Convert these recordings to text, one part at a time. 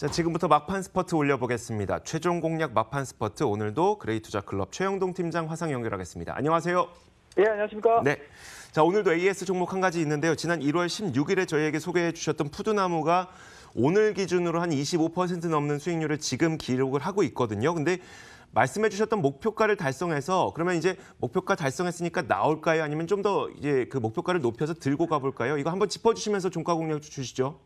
자, 지금부터 막판 스퍼트 올려보겠습니다. 최종 공략 막판 스퍼트, 오늘도 그레이투자클럽 최영동 팀장 화상 연결하겠습니다. 안녕하세요. 예, 안녕하십니까. 네. 자, 오늘도 AS 종목 한 가지 있는데요. 지난 1월 16일에 저희에게 소개해 주셨던 푸드나무가 오늘 기준으로 한 25% 넘는 수익률을 지금 기록을 하고 있거든요. 근데 말씀해 주셨던 목표가를 달성해서 그러면 이제 목표가 달성했으니까 나올까요? 아니면 좀 더 이제 그 목표가를 높여서 들고 가볼까요? 이거 한번 짚어주시면서 종가 공략 주시죠.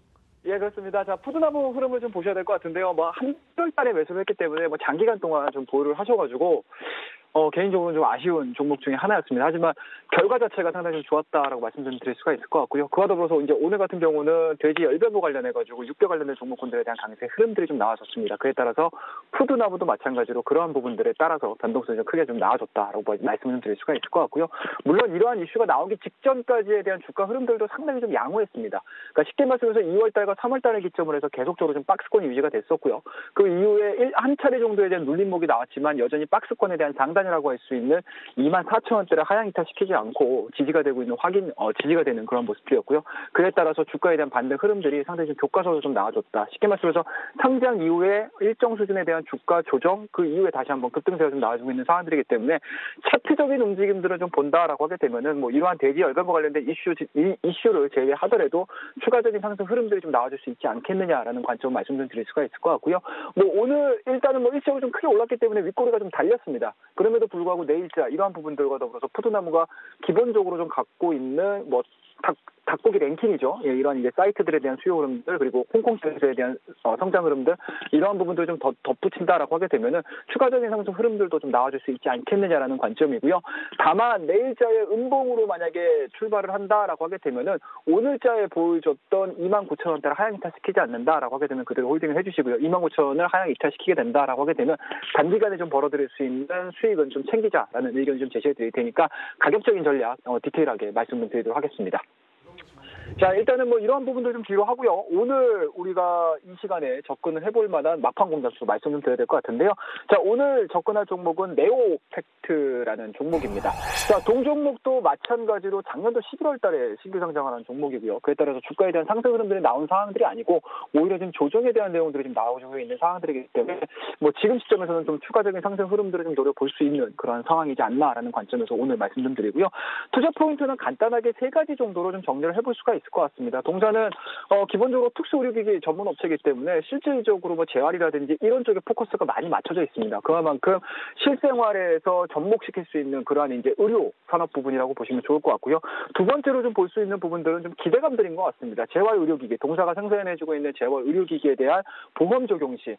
예, 그렇습니다. 자, 푸드나무 흐름을 좀 보셔야 될 것 같은데요. 한달 달에 매수를 했기 때문에 장기간 동안 좀 보유를 하셔가지고, 개인적으로 좀 아쉬운 종목 중에 하나였습니다. 하지만 결과 자체가 상당히 좀 좋았다라고 말씀 좀 드릴 수가 있을 것 같고요. 그와 더불어서 이제 오늘 같은 경우는 돼지 열변부 관련해가지고 육뼈 관련된 종목군들에 대한 강세 흐름들이 좀 나와줬습니다. 그에 따라서 푸드나무도 마찬가지로 그러한 부분들에 따라서 변동성이 좀 크게 좀 나와줬다라고 말씀을 좀 드릴 수가 있을 것 같고요. 물론 이러한 이슈가 나오기 직전까지에 대한 주가 흐름들도 상당히 좀 양호했습니다. 그러니까 쉽게 말씀해서 2월달과 3월달을 기점으로 해서 계속적으로 좀 박스권이 유지가 됐었고요. 그 이후에 한 차례 정도에 대한 눌림목이 나왔지만 여전히 박스권에 대한 장단 이라고 할 수 있는 24,000원대를 하향 이탈시키지 않고 지지가 되고 있는 지지가 되는 그런 모습이었고요. 그에 따라서 주가에 대한 반등 흐름들이 상당히 좀 교과서로 좀 나와줬다. 쉽게 말씀해서 상장 이후에 일정 수준에 대한 주가 조정, 그 이후에 다시 한번 급등세가 좀 나와주고 있는 상황들이기 때문에 차트적인 움직임들을 좀 본다라고 하게 되면은 이러한 대지 열변과 관련된 이슈를 제외하더라도 추가적인 상승 흐름들이 좀 나와줄 수 있지 않겠느냐라는 관점 말씀 좀 드릴 수가 있을 것 같고요. 오늘 일단은 일시적으로 좀 크게 올랐기 때문에 윗꼬리가 좀 달렸습니다. 그럼에도 불구하고 내일자 이러한 부분들과 더불어서 푸드나무가 기본적으로 좀 갖고 있는 닭고기 랭킹이죠. 예, 이런 이제 사이트들에 대한 수요 흐름들 그리고 홍콩 증시에 대한 성장 흐름들 이러한 부분들 좀 더 덧붙인다라고 하게 되면은 추가적인 상승 흐름들도 좀 나와줄 수 있지 않겠느냐라는 관점이고요. 다만 내일자의 음봉으로 만약에 출발을 한다라고 하게 되면은 오늘자에 보여줬던 29,000원대를 하향 이탈시키지 않는다라고 하게 되면 그대로 홀딩을 해주시고요. 29,000원을 하향 이탈시키게 된다라고 하게 되면 단기간에 좀 벌어들일 수 있는 수익은 좀 챙기자라는 의견을 좀 제시해 드릴 테니까 가격적인 전략 디테일하게 말씀 좀 드리도록 하겠습니다. 자, 일단은 이러한 부분들 좀 뒤로 하고요. 오늘 우리가 이 시간에 접근을 해볼 만한 막판 공략수 말씀 좀 드려야 될 것 같은데요. 자, 오늘 접근할 종목은 네오팩트라는 종목입니다. 자, 동종목도 마찬가지로 작년도 11월 달에 신규 상장을 한 종목이고요. 그에 따라서 주가에 대한 상승 흐름들이 나온 상황들이 아니고 오히려 지금 조정에 대한 내용들이 좀 나오고 있는 상황들이기 때문에 지금 시점에서는 좀 추가적인 상승 흐름들을 좀 노려볼 수 있는 그런 상황이지 않나라는 관점에서 오늘 말씀 좀 드리고요. 투자 포인트는 간단하게 세 가지 정도로 좀 정리를 해볼 수가 있을 것 같습니다. 동사는 기본적으로 특수의료기기 전문 업체이기 때문에 실질적으로 재활이라든지 이런 쪽에 포커스가 많이 맞춰져 있습니다. 그만큼 실생활에서 접목시킬 수 있는 그러한 이제 의료 산업 부분이라고 보시면 좋을 것 같고요. 두 번째로 좀 볼 수 있는 부분들은 좀 기대감들인 것 같습니다. 재활의료기기, 동사가 생산해주고 있는 재활의료기기에 대한 보험 적용 시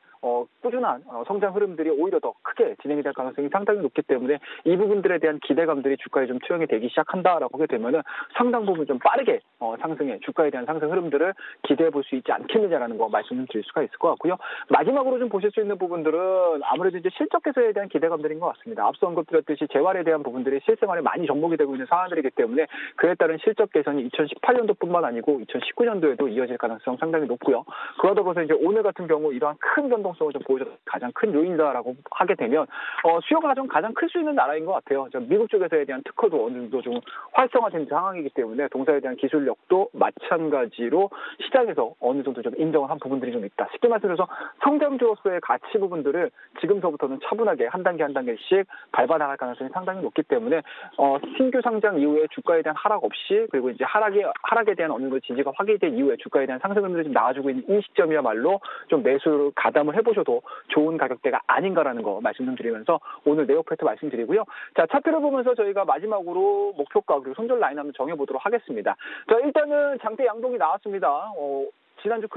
꾸준한 성장 흐름들이 오히려 더 크게 진행이 될 가능성이 상당히 높기 때문에 이 부분들에 대한 기대감들이 주가에 좀 투영이 되기 시작한다라고 하게 되면은 상당 부분 좀 빠르게 상승에 주가에 대한 상승 흐름들을 기대해 볼 수 있지 않겠느냐라는 거 말씀을 드릴 수가 있을 것 같고요. 마지막으로 좀 보실 수 있는 부분들은 아무래도 이제 실적 개선에 대한 기대감들인 것 같습니다. 앞서 언급드렸듯이 재활에 대한 부분들이 실생활에 많이 접목이 되고 있는 상황들이기 때문에 그에 따른 실적 개선이 2018년도뿐만 아니고 2019년도에도 이어질 가능성 상당히 높고요. 그와 더불어서 이제 오늘 같은 경우 이러한 큰 변동성을 좀 보여줬던 가장 큰 요인이다라고 하게 되면 수요가 좀 가장 클 수 있는 나라인 것 같아요. 미국 쪽에서에 대한 특허도 어느 정도 좀 활성화된 상황이기 때문에 동사에 대한 기술력도 마찬가지로 시장에서 어느 정도 좀 인정을 한 부분들이 좀 있다. 쉽게 말씀해서 성장주로서의 가치 부분들을 지금서부터는 차분하게 한 단계 한 단계씩 밟아나갈 가능성이 상당히 높기 때문에 신규 상장 이후에 주가에 대한 하락 없이 그리고 이제 하락에 대한 어느 정도 지지가 확인된 이후에 주가에 대한 상승 흐름들이 좀 나와주고 있는 이 시점이야말로 좀 매수를 가담을 해보셔도 좋은 가격대가 아닌가라는 거 말씀 좀 드리면서 오늘 네오팩트 말씀드리고요. 자, 차트를 보면서 저희가 마지막으로 목표가 그리고 손절 라인 한번 정해보도록 하겠습니다. 자, 일단은 장대 양봉이 나왔습니다. 지난주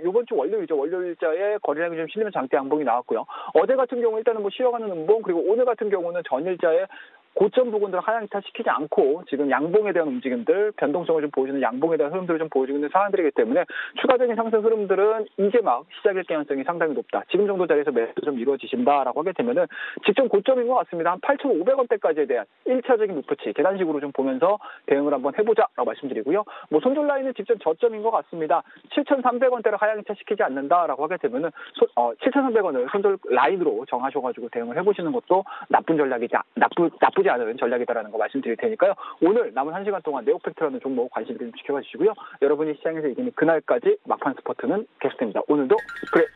이번 주 월요일이죠. 월요일자에 거래량이 좀 실리는 장대 양봉이 나왔고요. 어제 같은 경우 일단은 쉬어가는 음봉 그리고 오늘 같은 경우는 전일자에 고점 부분들을 하향 이탈시키지 않고 지금 양봉에 대한 움직임들, 변동성을 좀 보여주는 양봉에 대한 흐름들을 좀 보여주고 있는 상황들이기 때문에 추가적인 상승 흐름들은 이제 막 시작일 가능성이 상당히 높다. 지금 정도 자리에서 매수 좀 이루어지신다라고 하게 되면은 직전 고점인 것 같습니다. 한 8,500원대까지에 대한 1차적인 목표치 계단식으로 좀 보면서 대응을 한번 해보자라고 말씀드리고요. 손절 라인은 직전 저점인 것 같습니다. 7,300원대를 하향 이탈시키지 않는다라고 하게 되면은 7,300원을 손절 라인으로 정하셔가지고 대응을 해보시는 것도 나쁜 전략이지 나쁘지 않은 전략이다라는 거 말씀드릴 테니까요. 오늘 남은 1시간 동안 네오팩트라는 종목 관심 좀 지켜봐 주시고요. 여러분이 시장에서 이기는 그날까지 막판 스포트는 계속됩니다. 오늘도 그래